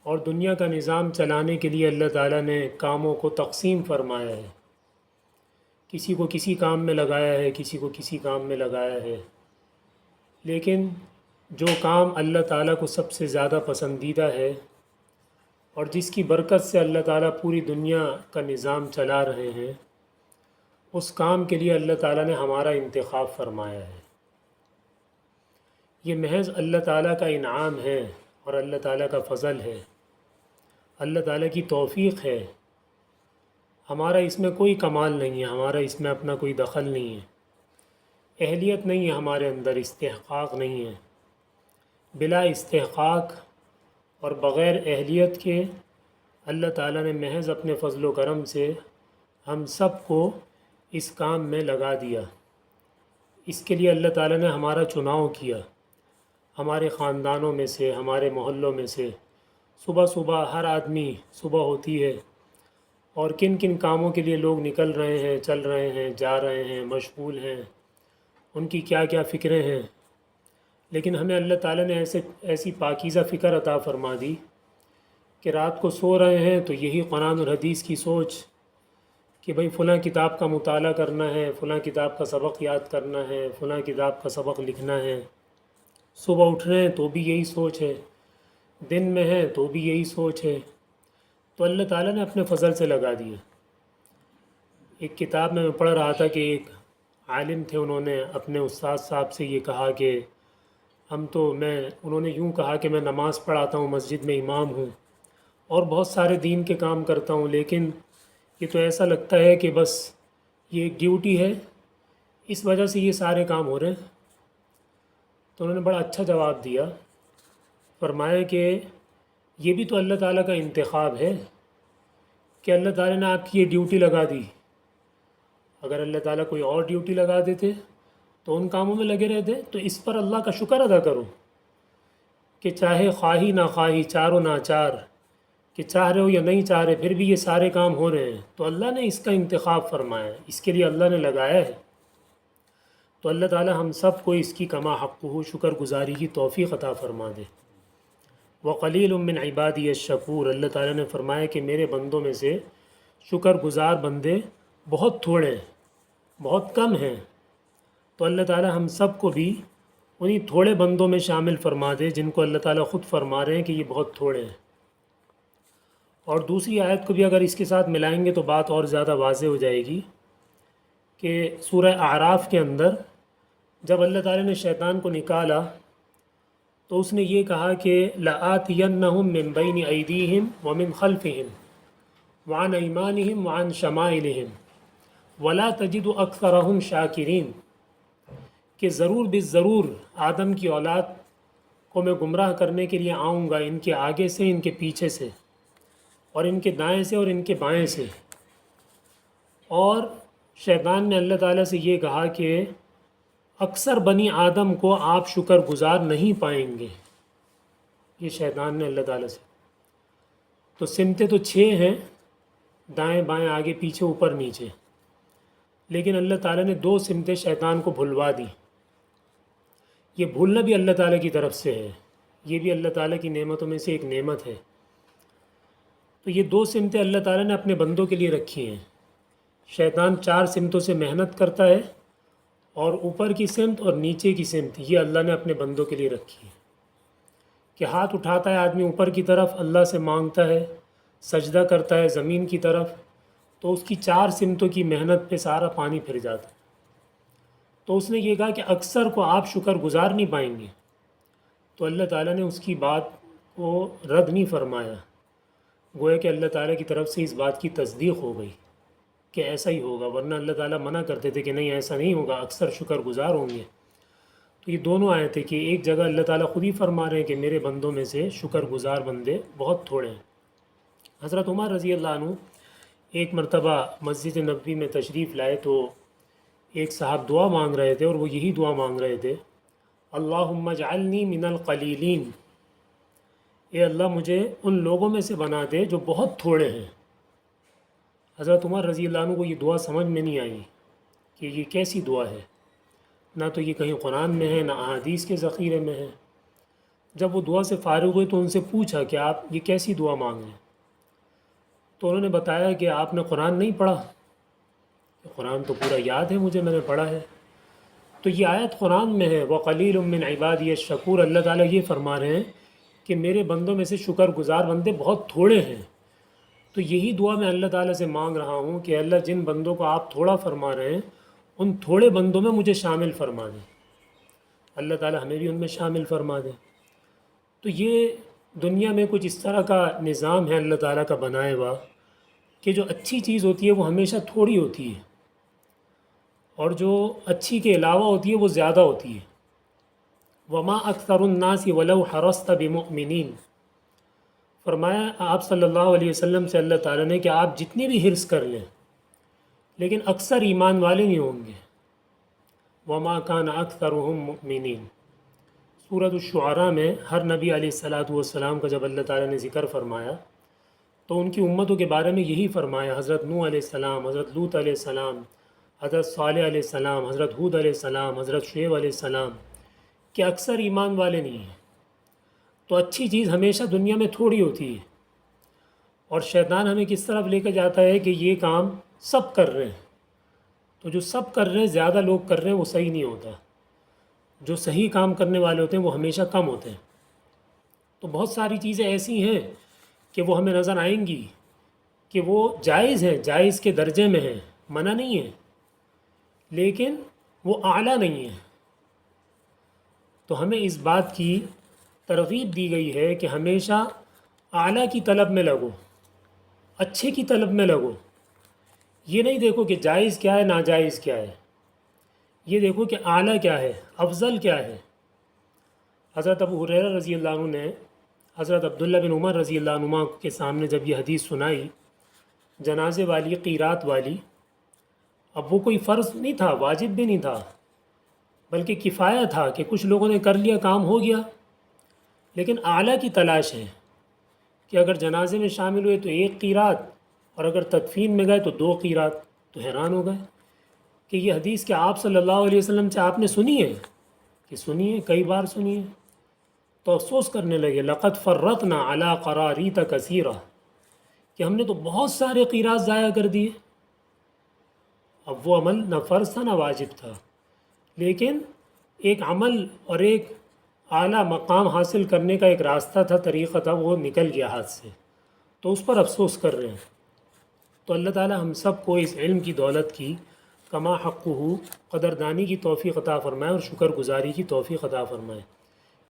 اور دنیا کا نظام چلانے کے لیے اللہ تعالیٰ نے کاموں کو تقسیم فرمایا ہے. کسی کو کسی کام میں لگایا ہے، کسی کو کسی کام میں لگایا ہے. لیکن جو کام اللہ تعالیٰ کو سب سے زیادہ پسندیدہ ہے اور جس کی برکت سے اللہ تعالیٰ پوری دنیا کا نظام چلا رہے ہیں، اس کام کے لیے اللہ تعالیٰ نے ہمارا انتخاب فرمایا ہے. یہ محض اللہ تعالیٰ کا انعام ہے اور اللہ تعالیٰ کا فضل ہے، اللہ تعالیٰ کی توفیق ہے. ہمارا اس میں کوئی کمال نہیں ہے، ہمارا اس میں اپنا کوئی دخل نہیں ہے، اہلیت نہیں ہے ہمارے اندر، استحقاق نہیں ہے. بلا استحقاق اور بغیر اہلیت کے اللہ تعالیٰ نے محض اپنے فضل و کرم سے ہم سب کو اس کام میں لگا دیا. اس کے لیے اللہ تعالیٰ نے ہمارا چناؤ کیا. ہمارے خاندانوں میں سے، ہمارے محلوں میں سے صبح صبح ہر آدمی، صبح ہوتی ہے اور کن کن کاموں کے لیے لوگ نکل رہے ہیں، چل رہے ہیں، جا رہے ہیں، مشغول ہیں، ان کی کیا کیا فکریں ہیں. لیکن ہمیں اللہ تعالیٰ نے ایسی پاکیزہ فکر عطا فرما دی کہ رات کو سو رہے ہیں تو یہی قرآن اور حدیث کی سوچ کہ بھئی فلاں کتاب کا مطالعہ کرنا ہے، فلاں کتاب کا سبق یاد کرنا ہے، فلاں کتاب کا سبق لکھنا ہے. صبح اٹھ رہے ہیں تو بھی یہی سوچ ہے، دن میں ہے تو بھی یہی سوچ ہے. تو اللہ تعالیٰ نے اپنے فضل سے لگا دیا. ایک کتاب میں پڑھ رہا تھا کہ ایک عالم تھے، انہوں نے اپنے استاد صاحب سے یہ کہا کہ انہوں نے یوں کہا کہ میں نماز پڑھاتا ہوں، مسجد میں امام ہوں اور بہت سارے دین کے کام کرتا ہوں، لیکن یہ تو ایسا لگتا ہے کہ بس یہ ایک ڈیوٹی ہے، اس وجہ سے یہ سارے کام ہو رہے ہیں. تو انہوں نے بڑا اچھا جواب دیا، فرمایا کہ یہ بھی تو اللہ تعالیٰ کا انتخاب ہے کہ اللہ تعالیٰ نے آپ کی یہ ڈیوٹی لگا دی. اگر اللہ تعالیٰ کوئی اور ڈیوٹی لگا دیتے تو ان کاموں میں لگے رہتے. تو اس پر اللہ کا شکر ادا کرو کہ چاہے خواہی نہ خواہی، چار و ناچار، کہ چاہ رہے ہو یا نہیں چاہ رہے، پھر بھی یہ سارے کام ہو رہے ہیں. تو اللہ نے اس کا انتخاب فرمایا ہے، اس کے لیے اللہ نے لگایا ہے. تو اللہ تعالیٰ ہم سب کو اس کی کما حقہ شکر گزاری کی توفیق عطا فرما دے. وقلیل من عبادی الشکور، اللہ تعالیٰ نے فرمایا کہ میرے بندوں میں سے شکر گزار بندے بہت تھوڑے ہیں، بہت کم ہیں. تو اللہ تعالیٰ ہم سب کو بھی انہی تھوڑے بندوں میں شامل فرما دے جن کو اللہ تعالیٰ خود فرما رہے ہیں کہ یہ بہت تھوڑے ہیں. اور دوسری آیت کو بھی اگر اس کے ساتھ ملائیں گے تو بات اور زیادہ واضح ہو جائے گی کہ سورہ اعراف کے اندر جب اللہ تعالیٰ نے شیطان کو نکالا تو اس نے یہ کہا کہ لَآتِيَنَّهُم مِّن بَيْنِ أَيْدِيهِمْ وَمِنْ خَلْفِهِمْ وَعَنْ أَيْمَانِهِمْ وَعَنْ شَمَائِلِهِمْ وَلَا تَجِدُ أَكْثَرَهُمْ شَاكِرِينَ، کہ ضرور بالضرور آدم کی اولاد کو میں گمراہ کرنے کے لیے آؤں گا، ان کے آگے سے، ان کے پیچھے سے، اور ان کے دائیں سے اور ان کے بائیں سے. اور شیطان نے اللہ تعالیٰ سے یہ کہا کہ اکثر بنی آدم کو آپ شکر گزار نہیں پائیں گے. یہ شیطان نے اللہ تعالیٰ سے. تو سمتیں تو 6 ہیں، دائیں بائیں آگے پیچھے اوپر نیچے، لیکن اللہ تعالیٰ نے 2 سمتیں شیطان کو بھلوا دی. یہ بھولنا بھی اللہ تعالیٰ کی طرف سے ہے، یہ بھی اللہ تعالیٰ کی نعمتوں میں سے ایک نعمت ہے. تو یہ 2 سمتیں اللہ تعالیٰ نے اپنے بندوں کے لیے رکھی ہیں. شیطان 4 سمتوں سے محنت کرتا ہے، اور اوپر کی سمت اور نیچے کی سمت یہ اللہ نے اپنے بندوں کے لیے رکھی ہے. کہ ہاتھ اٹھاتا ہے آدمی اوپر کی طرف، اللہ سے مانگتا ہے، سجدہ کرتا ہے زمین کی طرف، تو اس کی 4 سمتوں کی محنت پہ سارا پانی پھر جاتا ہے. تو اس نے یہ کہا کہ اکثر کو آپ شکر گزار نہیں پائیں گے. تو اللہ تعالیٰ نے اس کی بات کو رد نہیں فرمایا، گویا کہ اللہ تعالیٰ کی طرف سے اس بات کی تصدیق ہو گئی کہ ایسا ہی ہوگا، ورنہ اللہ تعالیٰ منع کرتے تھے کہ نہیں ایسا نہیں ہوگا، اکثر شکر گزار ہوں گے. تو یہ دونوں آئے تھے کہ ایک جگہ اللہ تعالیٰ خود ہی فرما رہے ہیں کہ میرے بندوں میں سے شکر گزار بندے بہت تھوڑے ہیں. حضرت عمر رضی اللہ عنہ ایک مرتبہ مسجد نبوی میں تشریف لائے تو ایک صاحب دعا مانگ رہے تھے، اور وہ یہی دعا مانگ رہے تھے، اللہم اجعلنی من القلیلین، اے اللہ مجھے ان لوگوں میں سے بنا دے جو بہت تھوڑے ہیں. حضرت عمر رضی اللہ عنہ کو یہ دعا سمجھ میں نہیں آئی کہ یہ کیسی دعا ہے، نہ تو یہ کہیں قرآن میں ہے، نہ احادیث کے ذخیرے میں ہے. جب وہ دعا سے فارغ ہوئے تو ان سے پوچھا کہ آپ یہ کیسی دعا مانگ رہے ہیں؟ تو انہوں نے بتایا کہ آپ نے قرآن نہیں پڑھا؟ قرآن تو پورا یاد ہے مجھے، میں نے پڑھا ہے۔ تو یہ آیت قرآن میں ہے، وَقَلِيلٌ مِّنْ عِبَادِيَ الشَّكُورُ، اللہ تعالیٰ یہ فرما رہے ہیں کہ میرے بندوں میں سے شکر گزار بندے بہت تھوڑے ہیں۔ تو یہی دعا میں اللہ تعالیٰ سے مانگ رہا ہوں کہ اللہ جن بندوں کو آپ تھوڑا فرما رہے ہیں ان تھوڑے بندوں میں مجھے شامل فرما دیں، اللہ تعالیٰ ہمیں بھی ان میں شامل فرما دیں۔ تو یہ دنیا میں کچھ اس طرح کا نظام ہے اللہ تعالیٰ کا بنایا ہوا کہ جو اچھی چیز ہوتی ہے وہ ہمیشہ تھوڑی ہوتی ہے، اور جو اچھی کے علاوہ ہوتی ہے وہ زیادہ ہوتی ہے۔ وما اکثر الناس ولو حرصت بمؤمنین، فرمایا آپ صلی اللہ علیہ وسلم سے اللہ تعالیٰ نے کہ آپ جتنی بھی حرص کر لیں لیکن اکثر ایمان والے نہیں ہوں گے۔ وما کان اکثرهم مؤمنین، سورۃ الشعراء میں ہر نبی علیہ الصلاۃ والسلام کا جب اللہ تعالیٰ نے ذکر فرمایا تو ان کی امتوں کے بارے میں یہی فرمایا، حضرت نوح علیہ السلام، حضرت لوط علیہ السلام، حضرت صالح علیہ السلام، حضرت ہود علیہ السلام، حضرت شعیب علیہ السلام، کہ اکثر ایمان والے نہیں ہیں۔ تو اچھی چیز ہمیشہ دنیا میں تھوڑی ہوتی ہے، اور شیطان ہمیں کس طرف لے کے جاتا ہے کہ یہ کام سب کر رہے ہیں، تو جو سب کر رہے ہیں، زیادہ لوگ کر رہے ہیں، وہ صحیح نہیں ہوتا۔ جو صحیح کام کرنے والے ہوتے ہیں وہ ہمیشہ کم ہوتے ہیں۔ تو بہت ساری چیزیں ایسی ہیں کہ وہ ہمیں نظر آئیں گی کہ وہ جائز ہیں، جائز کے درجے میں ہیں، منع نہیں ہے، لیکن وہ اعلیٰ نہیں ہے۔ تو ہمیں اس بات کی ترغیب دی گئی ہے کہ ہمیشہ اعلیٰ کی طلب میں لگو، اچھے کی طلب میں لگو۔ یہ نہیں دیکھو کہ جائز کیا ہے ناجائز کیا ہے، یہ دیکھو کہ اعلیٰ کیا ہے، افضل کیا ہے۔ حضرت ابو ہریرہ رضی اللہ عنہ نے حضرت عبداللہ بن عمر رضی اللہ عنہما کے سامنے جب یہ حدیث سنائی، جنازے والی، قیرات والی، اب وہ کوئی فرض نہیں تھا، واجب بھی نہیں تھا، بلکہ کفایہ تھا کہ کچھ لوگوں نے کر لیا، کام ہو گیا، لیکن اعلیٰ کی تلاش ہے کہ اگر جنازے میں شامل ہوئے تو 1 قیرات، اور اگر تدفین میں گئے تو 2 قیرات۔ تو حیران ہو گئے کہ یہ حدیث کہ آپ صلی اللہ علیہ وسلم سے آپ نے سنی ہے، کہ سنی ہے، کئی بار سنی ہے۔ تو افسوس کرنے لگے، لقد فرطنا علی قراریط کثیرہ، کہ ہم نے تو بہت سارے قیرات ضائع کر دیے۔ اب وہ عمل نہ فرض تھا نہ واجب تھا، لیکن ایک عمل اور ایک اعلیٰ مقام حاصل کرنے کا ایک راستہ تھا، طریقہ تھا، وہ نکل گیا ہاتھ سے، تو اس پر افسوس کر رہے ہیں۔ تو اللہ تعالیٰ ہم سب کو اس علم کی دولت کی کما حقہ قدردانی کی توفیق عطا فرمائے اور شکر گزاری کی توفیق عطا فرمائے۔